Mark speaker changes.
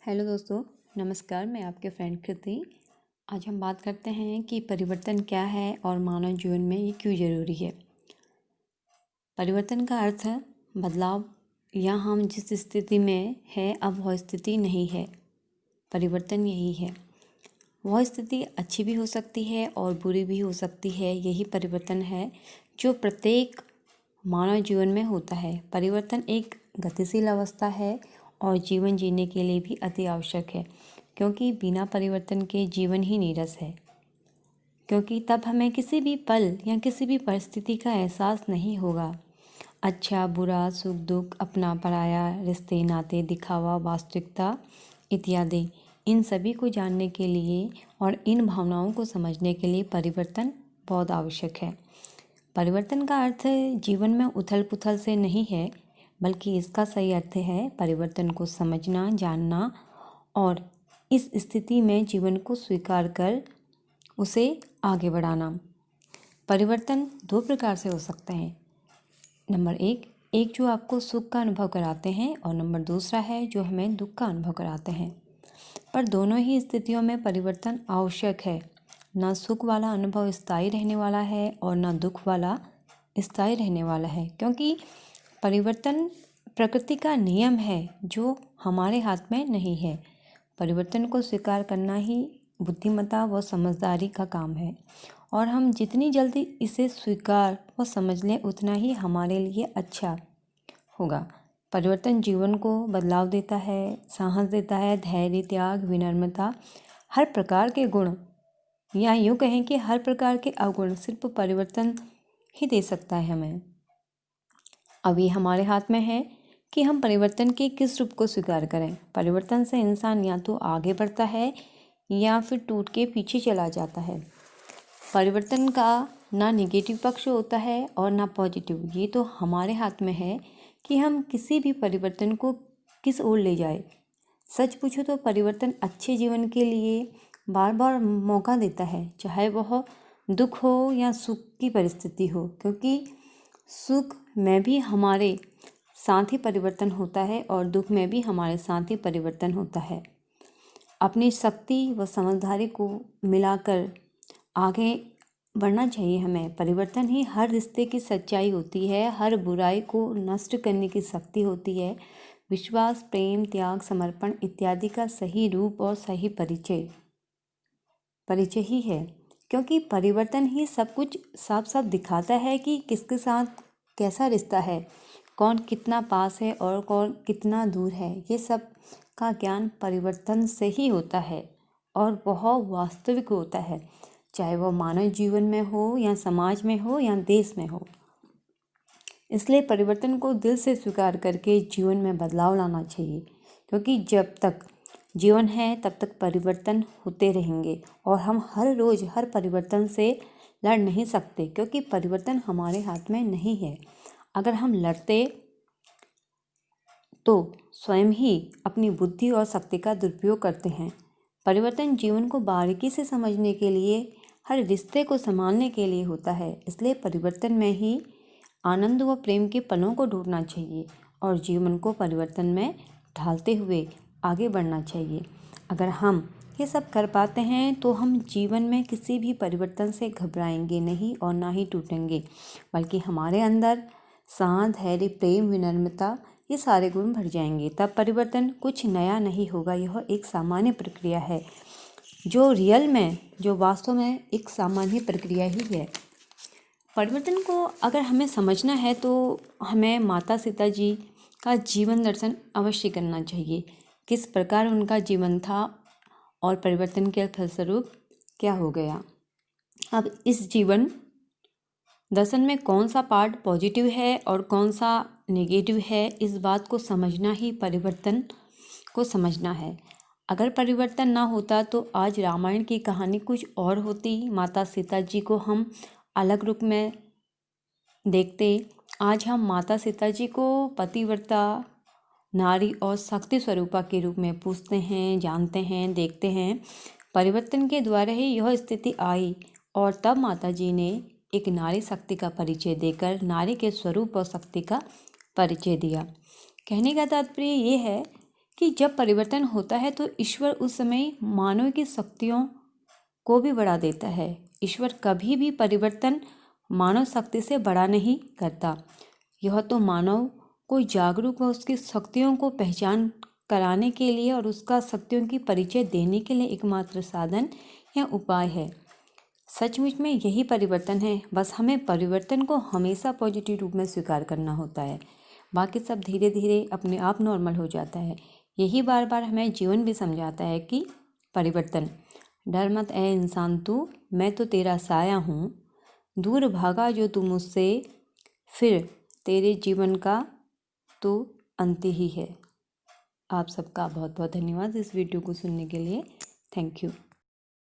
Speaker 1: Hello दोस्तों, नमस्कार। मैं आपके फ्रेंड कृति। आज हम बात करते हैं कि परिवर्तन क्या है और मानव जीवन में ये क्यों ज़रूरी है। परिवर्तन का अर्थ है बदलाव, या हम जिस स्थिति में है अब वह स्थिति नहीं है। परिवर्तन यही है। वह स्थिति अच्छी भी हो सकती है और बुरी भी हो सकती है। यही परिवर्तन है जो प्रत्येक मानव जीवन में होता है। परिवर्तन एक गतिशील अवस्था है और जीवन जीने के लिए भी अति आवश्यक है, क्योंकि बिना परिवर्तन के जीवन ही नीरस है। क्योंकि तब हमें किसी भी पल या किसी भी परिस्थिति का एहसास नहीं होगा। अच्छा बुरा, सुख दुख, अपना पराया, रिश्ते नाते, दिखावा, वास्तविकता इत्यादि, इन सभी को जानने के लिए और इन भावनाओं को समझने के लिए परिवर्तन बहुत आवश्यक है। परिवर्तन का अर्थ जीवन में उथल पुथल से नहीं है, बल्कि इसका सही अर्थ है परिवर्तन को समझना, जानना और इस स्थिति में जीवन को स्वीकार कर उसे आगे बढ़ाना। परिवर्तन दो प्रकार से हो सकते हैं। नंबर एक जो आपको सुख का अनुभव कराते हैं, और नंबर दूसरा है जो हमें दुख का अनुभव कराते हैं। पर दोनों ही स्थितियों में परिवर्तन आवश्यक है। ना सुख वाला अनुभव स्थायी रहने वाला है और ना दुख वाला स्थायी रहने वाला है, क्योंकि परिवर्तन प्रकृति का नियम है जो हमारे हाथ में नहीं है। परिवर्तन को स्वीकार करना ही बुद्धिमत्ता व समझदारी का काम है, और हम जितनी जल्दी इसे स्वीकार व समझ लें उतना ही हमारे लिए अच्छा होगा। परिवर्तन जीवन को बदलाव देता है, साहस देता है, धैर्य, त्याग, विनम्रता, हर प्रकार के गुण, या यूँ कहें कि हर प्रकार के अवगुण सिर्फ परिवर्तन ही दे सकता है हमें। अब ये हमारे हाथ में है कि हम परिवर्तन के किस रूप को स्वीकार करें। परिवर्तन से इंसान या तो आगे बढ़ता है या फिर टूट के पीछे चला जाता है। परिवर्तन का ना नेगेटिव पक्ष होता है और ना पॉजिटिव। ये तो हमारे हाथ में है कि हम किसी भी परिवर्तन को किस ओर ले जाए। सच पूछो तो परिवर्तन अच्छे जीवन के लिए बार बार मौका देता है, चाहे वह दुख हो या सुख की परिस्थिति हो, क्योंकि सुख में भी हमारे साथ ही परिवर्तन होता है और दुख में भी हमारे साथ ही परिवर्तन होता है। अपनी शक्ति व समझदारी को मिलाकर आगे बढ़ना चाहिए हमें। परिवर्तन ही हर रिश्ते की सच्चाई होती है, हर बुराई को नष्ट करने की शक्ति होती है। विश्वास, प्रेम, त्याग, समर्पण इत्यादि का सही रूप और सही परिचय ही है, क्योंकि परिवर्तन ही सब कुछ साफ साफ दिखाता है कि किसके साथ कैसा रिश्ता है, कौन कितना पास है और कौन कितना दूर है। ये सब का ज्ञान परिवर्तन से ही होता है और बहुत वास्तविक होता है, चाहे वह मानव जीवन में हो या समाज में हो या देश में हो। इसलिए परिवर्तन को दिल से स्वीकार करके जीवन में बदलाव लाना चाहिए, क्योंकि जब तक जीवन है तब तक परिवर्तन होते रहेंगे और हम हर रोज़ हर परिवर्तन से लड़ नहीं सकते, क्योंकि परिवर्तन हमारे हाथ में नहीं है। अगर हम लड़ते तो स्वयं ही अपनी बुद्धि और शक्ति का दुरुपयोग करते हैं। परिवर्तन जीवन को बारीकी से समझने के लिए, हर रिश्ते को संभालने के लिए होता है। इसलिए परिवर्तन में ही आनंद व प्रेम के पलों को ढूंढना चाहिए और जीवन को परिवर्तन में ढालते हुए आगे बढ़ना चाहिए। अगर हम ये सब कर पाते हैं तो हम जीवन में किसी भी परिवर्तन से घबराएंगे नहीं और ना ही टूटेंगे, बल्कि हमारे अंदर शांत, धैर्य, प्रेम, विनम्रता ये सारे गुण भर जाएंगे। तब परिवर्तन कुछ नया नहीं होगा, यह एक सामान्य प्रक्रिया है जो वास्तव में एक सामान्य प्रक्रिया ही है। परिवर्तन को अगर हमें समझना है तो हमें माता सीता जी का जीवन दर्शन अवश्य करना चाहिए। किस प्रकार उनका जीवन था और परिवर्तन के फलस्वरूप क्या हो गया। अब इस जीवन दर्शन में कौन सा पार्ट पॉजिटिव है और कौन सा नेगेटिव है, इस बात को समझना ही परिवर्तन को समझना है। अगर परिवर्तन ना होता तो आज रामायण की कहानी कुछ और होती। माता सीता जी को हम अलग रूप में देखते। आज हम माता सीता जी को पतिव्रता नारी और शक्ति स्वरूपा के रूप में पूछते हैं, जानते हैं, देखते हैं। परिवर्तन के द्वारा ही यह स्थिति आई और तब माता जी ने एक नारी शक्ति का परिचय देकर नारी के स्वरूप और शक्ति का परिचय दिया। कहने का तात्पर्य ये है कि जब परिवर्तन होता है तो ईश्वर उस समय मानव की शक्तियों को भी बढ़ा देता है। ईश्वर कभी भी परिवर्तन मानव शक्ति से बड़ा नहीं करता। यह तो मानव को जागरूक व उसकी शक्तियों को पहचान कराने के लिए और उसका शक्तियों की परिचय देने के लिए एकमात्र साधन या उपाय है। सचमुच में यही परिवर्तन है। बस हमें परिवर्तन को हमेशा पॉजिटिव रूप में स्वीकार करना होता है। बाकी सब धीरे धीरे अपने आप नॉर्मल हो जाता है। यही बार बार हमें जीवन भी समझाता है कि परिवर्तन, डर मत ऐ इंसान तू, मैं तो तेरा साया हूँ, दूर भागा जो तू मुझसे, फिर तेरे जीवन का तो अंत ही है। आप सबका बहुत बहुत धन्यवाद इस वीडियो को सुनने के लिए। Thank you.